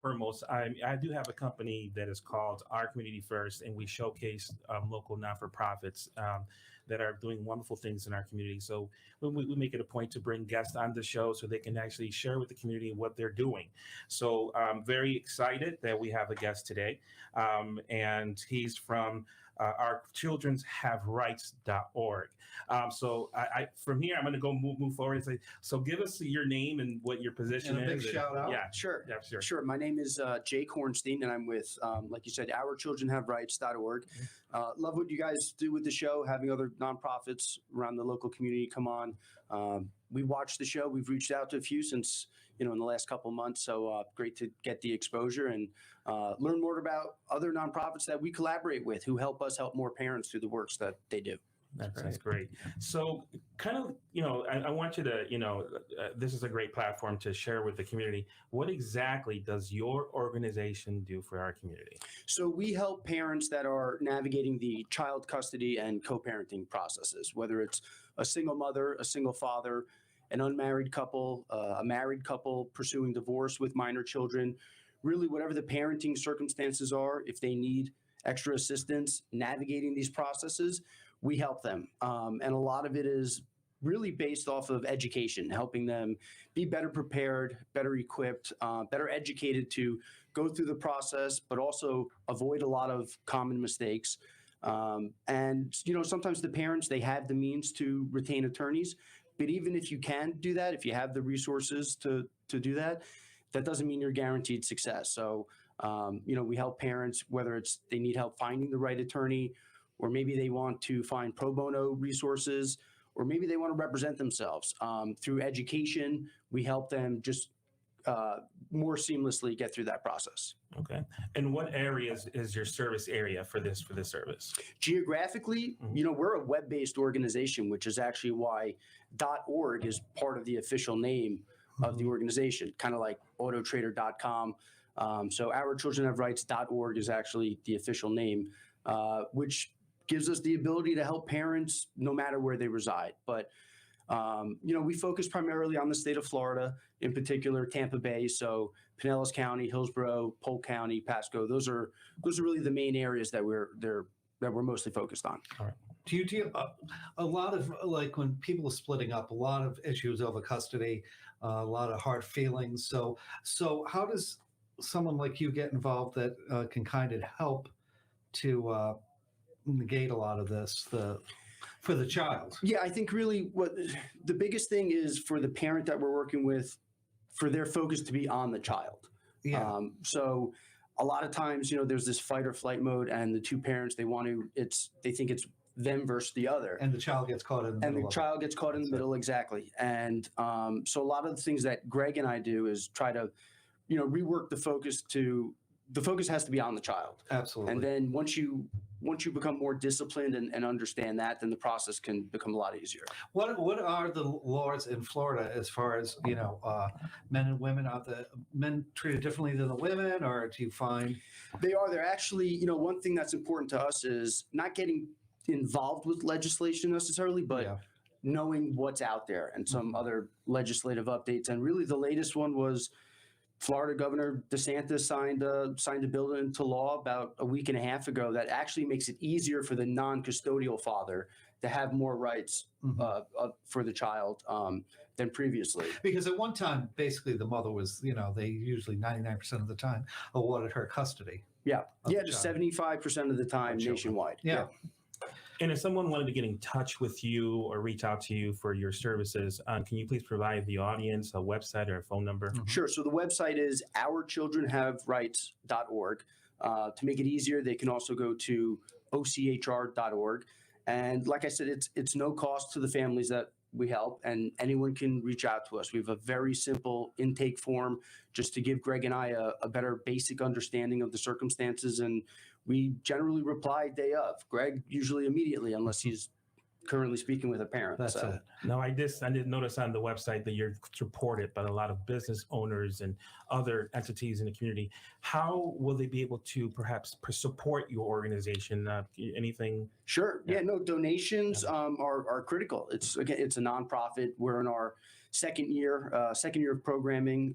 foremost, I do have a company that is called Our Community First, and we showcase local not-for-profits that are doing wonderful things in our community. So we make it a point to bring guests on the show so they can actually share with the community what they're doing. So I'm very excited that we have a guest today, and he's from our children's have rights.org. So from here, I'm going to go move forward and say, so give us your name and what your position and a is. big shout out. Yeah, Sure. Yeah, sure. Sure. My name is Jake Hornstein, and I'm with, like you said, ourchildrenhaverights.org. Love what you guys do with the show, having other nonprofits around the local community come on. We watched the show. We've reached out to a few since, in the last couple of months. So great to get the exposure and learn more about other nonprofits that we collaborate with who help us help more parents through the works that they do. That's great. So kind of, I want you to, this is a great platform to share with the community. What exactly does your organization do for our community? So we help parents that are navigating the child custody and co-parenting processes, whether it's a single mother, a single father, an unmarried couple, a married couple pursuing divorce with minor children, really whatever the parenting circumstances are, if they need extra assistance navigating these processes, we help them. And a lot of it is really based off of education, helping them be better prepared, better equipped, better educated to go through the process, but also avoid a lot of common mistakes. And, sometimes the parents, they have the means to retain attorneys, but even if you can do that, if you have the resources to do that, that doesn't mean you're guaranteed success. So, we help parents, whether it's they need help finding the right attorney, or maybe they want to find pro bono resources, or maybe they want to represent themselves. Through education, we help them just more seamlessly get through that process. Okay. And what areas is your service area for this service? Geographically, we're a web-based organization, which is actually why .org is part of the official name of the organization, kind of like autotrader.com. So ourchildrenhaverights.org is actually the official name, which gives us the ability to help parents no matter where they reside. But, we focus primarily on the state of Florida, in particular Tampa Bay. So Pinellas County, Hillsborough, Polk County, Pasco. Those are really the main areas that we're mostly focused on. All right. Do you a lot of, like, when people are splitting up, a lot of issues over custody, a lot of hard feelings. So how does someone like you get involved that can kind of help to negate a lot of this for the child? Yeah, I think really what the biggest thing is for the parent that we're working with, for their focus to be on the child. Yeah. So a lot of times, there's this fight or flight mode, and the two parents, they think it's them versus the other. And the child gets caught in the middle. And the child gets caught in the middle, exactly. And so a lot of the things that Greg and I do is try to, rework the focus the focus has to be on the child. Absolutely. And then once you become more disciplined and understand that, then the process can become a lot easier. What are the laws in Florida as far as, men and women? Are the men treated differently than the women, or do you find? They're actually, one thing that's important to us is not getting involved with legislation necessarily, but knowing what's out there and some other legislative updates. And really the latest one was Florida Governor DeSantis signed a bill into law about a week and a half ago that actually makes it easier for the non-custodial father to have more rights for the child than previously. Because at one time, basically, the mother was, they usually 99% of the time awarded her custody. Yeah, just 75% of the time nationwide. Yeah. And if someone wanted to get in touch with you or reach out to you for your services, can you please provide the audience a website or a phone number? Sure. So the website is ourchildrenhaverights.org. To make it easier, they can also go to ochr.org. And like I said, it's no cost to the families that we help, and anyone can reach out to us. We have a very simple intake form just to give Greg and I a better basic understanding of the circumstances, and we generally reply day of. Greg usually immediately, unless he's currently speaking with a parent. That's so. it. No, I did notice on the website that you're supported by a lot of business owners and other entities in the community. How will they be able to perhaps support your organization? Anything? Sure. Yeah. Yeah. No, donations are critical. It's a nonprofit. We're in our second year of programming.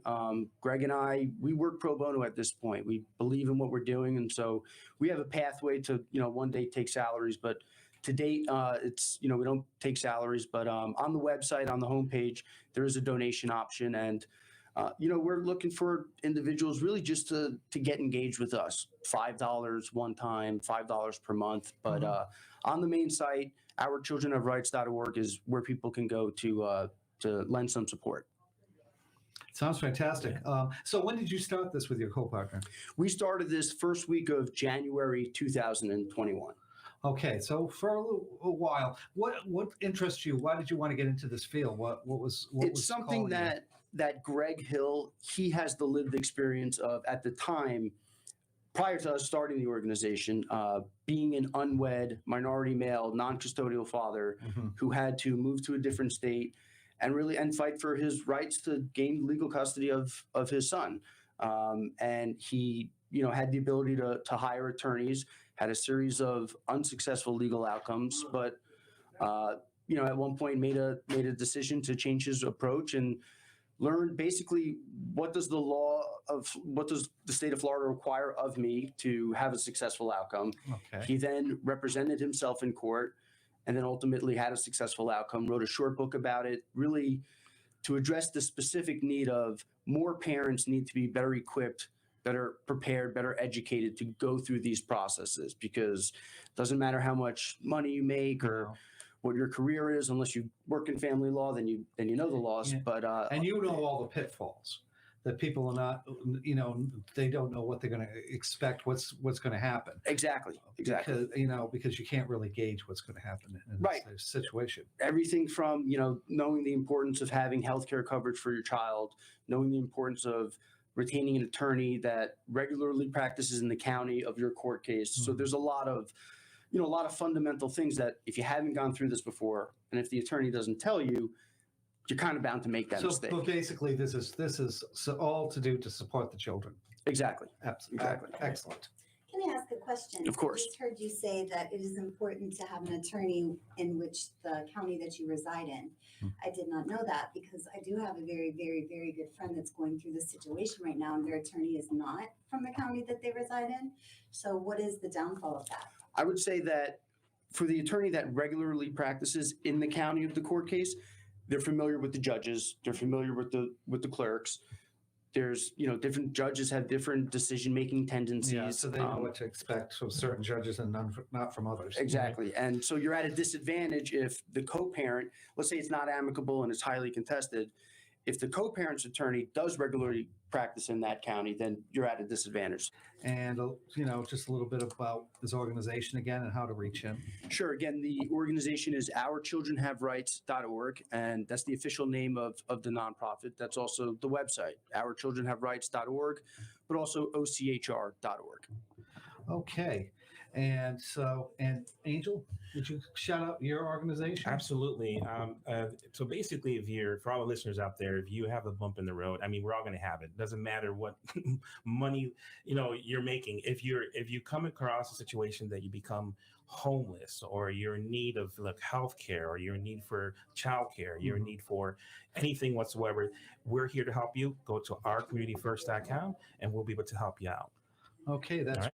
Greg and I, we work pro bono at this point. We believe in what we're doing, and so we have a pathway to one day take salaries. But to date, it's we don't take salaries. But on the website, on the homepage, there is a donation option, and we're looking for individuals really just to get engaged with us. $5 one time, $5 per month. But on the main site, ourchildrenhaverights.org is where people can go to lend some support. Sounds fantastic. So when did you start this with your co-partner? We started this first week of January 2021. Okay, so for a while, what interests you? Why did you want to get into this field? What was It's something calling you? that Greg Hill, he has the lived experience of, at the time, prior to us starting the organization, being an unwed, minority male, non-custodial father Mhm. who had to move to a different state and fight for his rights to gain legal custody of his son. And he, had the ability to hire attorneys, had a series of unsuccessful legal outcomes, but at one point made a decision to change his approach and learn basically what does the state of Florida require of me to have a successful outcome. Okay. He then represented himself in court and then ultimately had a successful outcome, wrote a short book about it, really to address the specific need of more parents need to be better equipped, better prepared, better educated to go through these processes, because it doesn't matter how much money you make or what your career is, unless you work in family law, then you know the laws. Yeah. But And all the pitfalls that people are not, they don't know what they're going to expect, what's going to happen. exactly. Because you can't really gauge what's going to happen in Right. this situation. Everything from knowing the importance of having healthcare coverage for your child, knowing the importance of retaining an attorney that regularly practices in the county of your court case. So Mhm. there's a lot of fundamental things that if you haven't gone through this before, and if the attorney doesn't tell you, you're kind of bound to make that mistake. But basically, this is all to do to support the children. Exactly. Exactly. Excellent. Can I ask a question? Of course. I just heard you say that it is important to have an attorney in which the county that you reside in. Hmm. I did not know that because I do have a very, very, very good friend that's going through this situation right now, and their attorney is not from the county that they reside in. So what is the downfall of that? I would say that for the attorney that regularly practices in the county of the court case, they're familiar with the judges, they're familiar with the clerks. There's, different judges have different decision-making tendencies. Yeah, so they know what to expect from certain judges and not from others. Exactly. And so you're at a disadvantage if the co-parent, let's say it's not amicable and it's highly contested, if the co-parent's attorney does regularly practice in that county, then you're at a disadvantage. And, just a little bit about this organization again and how to reach him. Sure. Again, the organization is ourchildrenhaverights.org, and that's the official name of the nonprofit. That's also the website, ourchildrenhaverights.org, but also ochr.org. Okay. And Angel, would you shout out your organization? Absolutely. So basically, for all the listeners out there, if you have a bump in the road, I mean, we're all going to have it. Doesn't matter what money you're making. If you come across a situation that you become homeless, or you're in need of health care, or you're in need for childcare, you're in need for anything whatsoever, we're here to help you. Go to ourcommunityfirst.com and we'll be able to help you out. Okay, that's